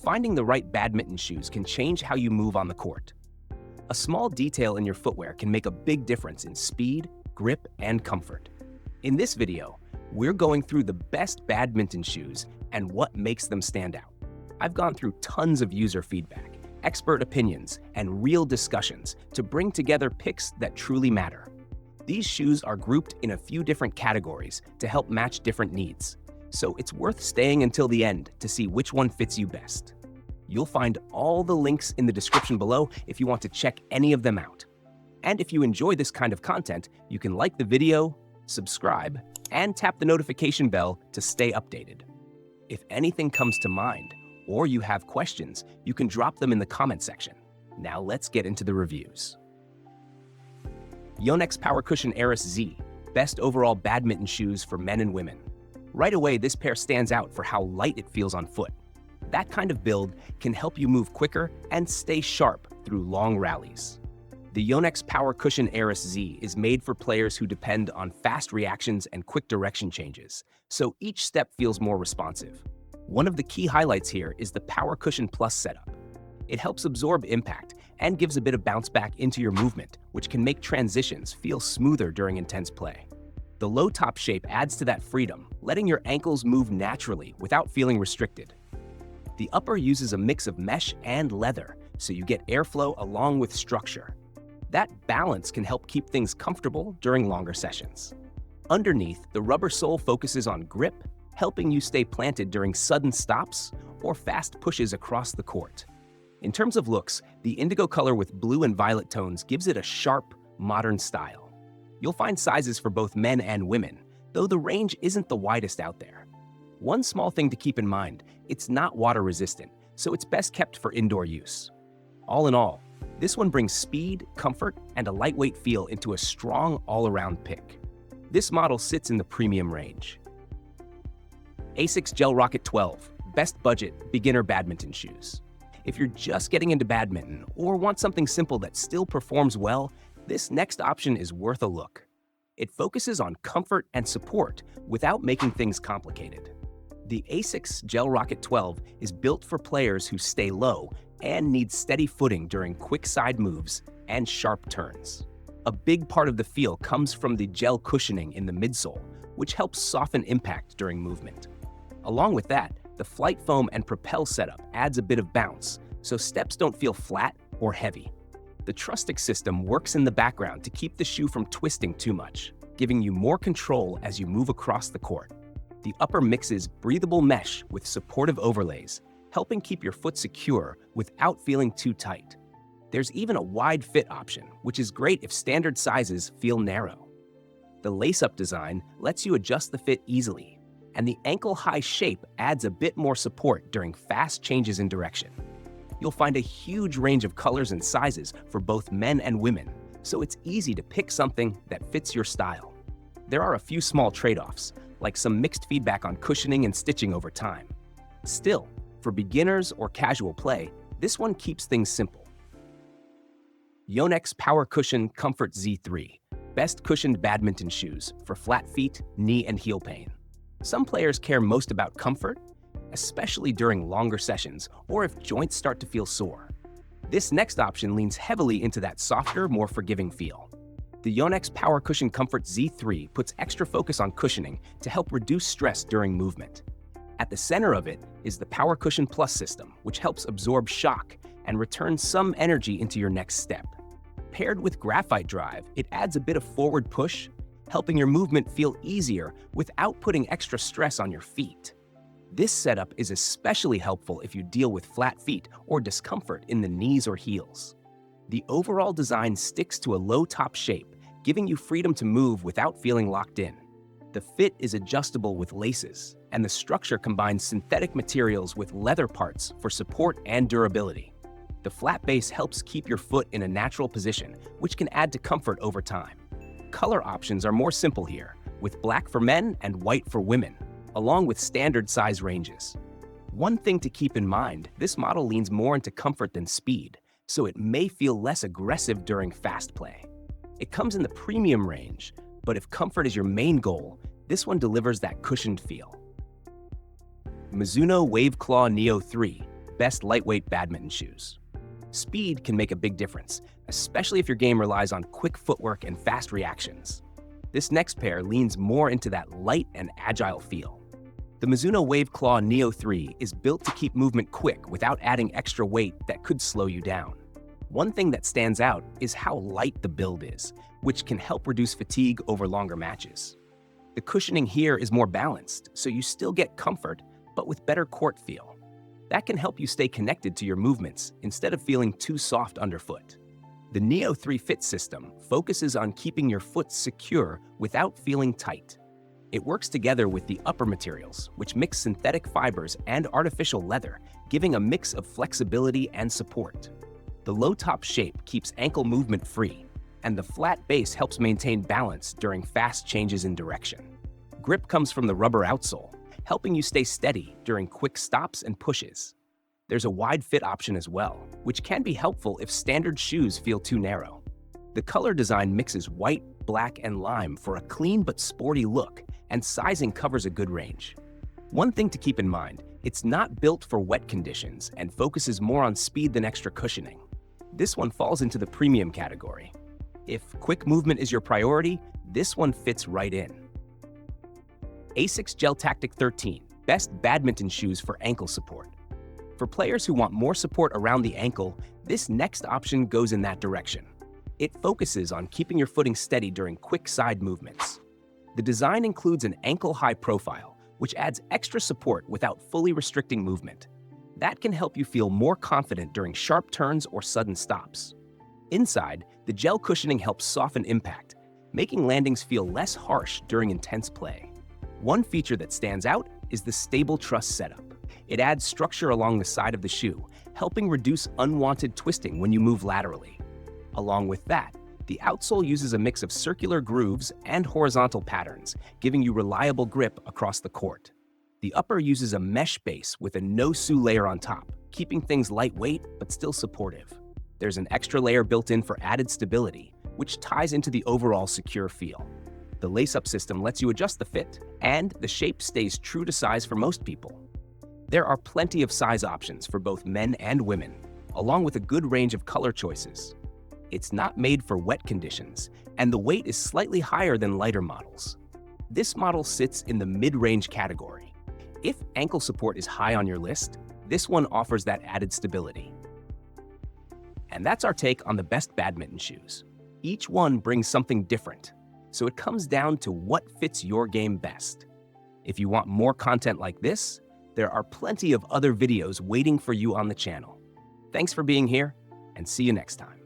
Finding the right badminton shoes can change how you move on the court. A small detail in your footwear can make a big difference in speed, grip, and comfort. In this video, we're going through the best badminton shoes and what makes them stand out. I've gone through tons of user feedback, expert opinions, and real discussions to bring together picks that truly matter. These shoes are grouped in a few different categories to help match different needs, so it's worth staying until the end to see which one fits you best. You'll find all the links in the description below if you want to check any of them out. And if you enjoy this kind of content, you can like the video, subscribe, and tap the notification bell to stay updated. If anything comes to mind, or you have questions, you can drop them in the comment section. Now let's get into the reviews. YONEX Power Cushion Eris Z, best overall badminton shoes for men and women. Right away, this pair stands out for how light it feels on foot. That kind of build can help you move quicker and stay sharp through long rallies. The YONEX Power Cushion Eris Z is made for players who depend on fast reactions and quick direction changes, so each step feels more responsive. One of the key highlights here is the Power Cushion Plus setup. It helps absorb impact and gives a bit of bounce back into your movement, which can make transitions feel smoother during intense play. The low top shape adds to that freedom, letting your ankles move naturally without feeling restricted. The upper uses a mix of mesh and leather, so you get airflow along with structure. That balance can help keep things comfortable during longer sessions. Underneath, the rubber sole focuses on grip, helping you stay planted during sudden stops or fast pushes across the court. In terms of looks, the indigo color with blue and violet tones gives it a sharp, modern style. You'll find sizes for both men and women, though the range isn't the widest out there. One small thing to keep in mind, it's not water resistant, so it's best kept for indoor use. All in all, this one brings speed, comfort, and a lightweight feel into a strong all-around pick. This model sits in the premium range. ASICS Gel Rocket 12, best budget beginner badminton shoes. If you're just getting into badminton or want something simple that still performs well, this next option is worth a look. It focuses on comfort and support without making things complicated. The ASICS Gel Rocket 12 is built for players who stay low and need steady footing during quick side moves and sharp turns. A big part of the feel comes from the gel cushioning in the midsole, which helps soften impact during movement. Along with that, the flight foam and propel setup adds a bit of bounce, so steps don't feel flat or heavy. The Trustix system works in the background to keep the shoe from twisting too much, giving you more control as you move across the court. The upper mixes breathable mesh with supportive overlays, helping keep your foot secure without feeling too tight. There's even a wide fit option, which is great if standard sizes feel narrow. The lace-up design lets you adjust the fit easily, and the ankle-high shape adds a bit more support during fast changes in direction. You'll find a huge range of colors and sizes for both men and women, so it's easy to pick something that fits your style. There are a few small trade-offs, like some mixed feedback on cushioning and stitching over time. Still, for beginners or casual play, this one keeps things simple. YONEX Power Cushion Comfort Z3, best cushioned badminton shoes for flat feet, knee, and heel pain. Some players care most about comfort, especially during longer sessions or if joints start to feel sore. This next option leans heavily into that softer, more forgiving feel. The YONEX Power Cushion Comfort Z3 puts extra focus on cushioning to help reduce stress during movement. At the center of it is the Power Cushion Plus system, which helps absorb shock and return some energy into your next step. Paired with graphite drive, it adds a bit of forward push, helping your movement feel easier without putting extra stress on your feet. This setup is especially helpful if you deal with flat feet or discomfort in the knees or heels. The overall design sticks to a low top shape, giving you freedom to move without feeling locked in. The fit is adjustable with laces, and the structure combines synthetic materials with leather parts for support and durability. The flat base helps keep your foot in a natural position, which can add to comfort over time. Color options are more simple here, with black for men and white for women, along with standard size ranges. One thing to keep in mind, this model leans more into comfort than speed, so it may feel less aggressive during fast play. It comes in the premium range, but if comfort is your main goal, this one delivers that cushioned feel. Mizuno Wave Claw Neo 3, best lightweight badminton shoes. Speed can make a big difference, especially if your game relies on quick footwork and fast reactions. This next pair leans more into that light and agile feel. The Mizuno Wave Claw Neo 3 is built to keep movement quick without adding extra weight that could slow you down. One thing that stands out is how light the build is, which can help reduce fatigue over longer matches. The cushioning here is more balanced, so you still get comfort, but with better court feel. That can help you stay connected to your movements instead of feeling too soft underfoot. The Neo 3 Fit system focuses on keeping your foot secure without feeling tight. It works together with the upper materials, which mix synthetic fibers and artificial leather, giving a mix of flexibility and support. The low-top shape keeps ankle movement free, and the flat base helps maintain balance during fast changes in direction. Grip comes from the rubber outsole, helping you stay steady during quick stops and pushes. There's a wide fit option as well, which can be helpful if standard shoes feel too narrow. The color design mixes white, black, and lime for a clean but sporty look, and sizing covers a good range. One thing to keep in mind, it's not built for wet conditions and focuses more on speed than extra cushioning. This one falls into the premium category. If quick movement is your priority, this one fits right in. ASICS Gel Tactic 13, best badminton shoes for ankle support. For players who want more support around the ankle, this next option goes in that direction. It focuses on keeping your footing steady during quick side movements. The design includes an ankle-high profile, which adds extra support without fully restricting movement. That can help you feel more confident during sharp turns or sudden stops. Inside, the gel cushioning helps soften impact, making landings feel less harsh during intense play. One feature that stands out is the stable truss setup. It adds structure along the side of the shoe, helping reduce unwanted twisting when you move laterally. Along with that, the outsole uses a mix of circular grooves and horizontal patterns, giving you reliable grip across the court. The upper uses a mesh base with a no-sew layer on top, keeping things lightweight but still supportive. There's an extra layer built in for added stability, which ties into the overall secure feel. The lace-up system lets you adjust the fit, and the shape stays true to size for most people. There are plenty of size options for both men and women, along with a good range of color choices. It's not made for wet conditions, and the weight is slightly higher than lighter models. This model sits in the mid-range category. If ankle support is high on your list, this one offers that added stability. And that's our take on the best badminton shoes. Each one brings something different, so it comes down to what fits your game best. If you want more content like this, there are plenty of other videos waiting for you on the channel. Thanks for being here, and see you next time.